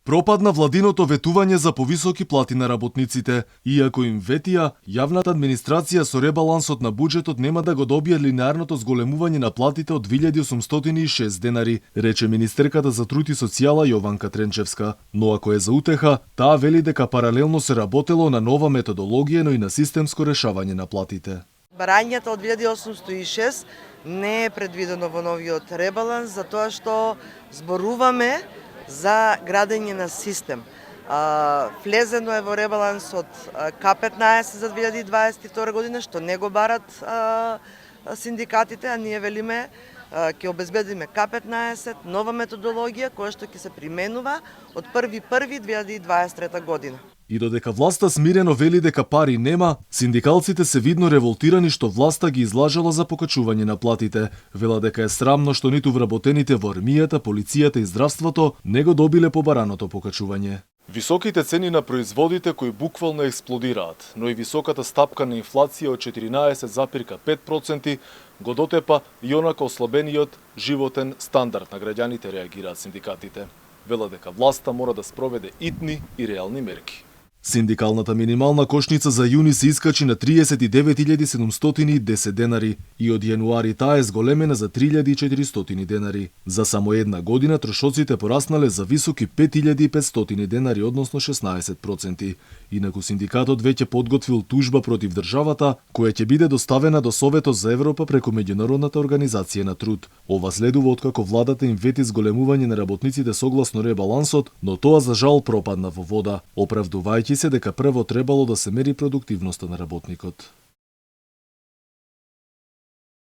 Пропадна владиното ветување за повисоки плати на работниците. Иако им ветија, јавната администрација со ребалансот на буџетот нема да го добие линеарното зголемување на платите од 2806 денари, рече министерката за труд и социјала Јованка Тренчевска. Но ако е за утеха, таа вели дека паралелно се работело на нова методологија, но и на системско решавање на платите. Барањето од 2806 не е предвидено во новиот ребаланс, затоа што зборуваме за градење на систем. Влезено е во ребалансот К15 за 2022 година, што не го барат синдикатите, а ние велиме ќе обезбедиме К15, нова методологија која што ќе се применува од 1.1.2023 година. И додека власта смирено вели дека пари нема, синдикалците се видно револтирани што власта ги излажала за покачување на платите. Вела дека е срамно што ниту вработените во армијата, полицијата и здравството не го добиле побараното покачување. Високите цени на производите кои буквално експлодираат, но и високата стапка на инфлација од 14,5% го дотепа и онака ослабениот животен стандард на граѓаните, реагираат синдикатите. Вела дека власта мора да спроведе итни и реални мерки. Синдикалната минимална кошница за јуни се искачи на 39.710 денари и од јануари таа е зголемена за 3.400 денари. За само една година трошоците пораснале за високи 5.500 денари, односно 16%. Инаку синдикатот веќе подготвил тужба против државата, која ќе биде доставена до Советот за Европа преку Меѓународната организација на труд. Ова следува откако владата им вети зголемување на работниците согласно ребалансот, но тоа за жал пропадна во вода, оправдувајќи се дека прво требало да се мери продуктивноста на работникот.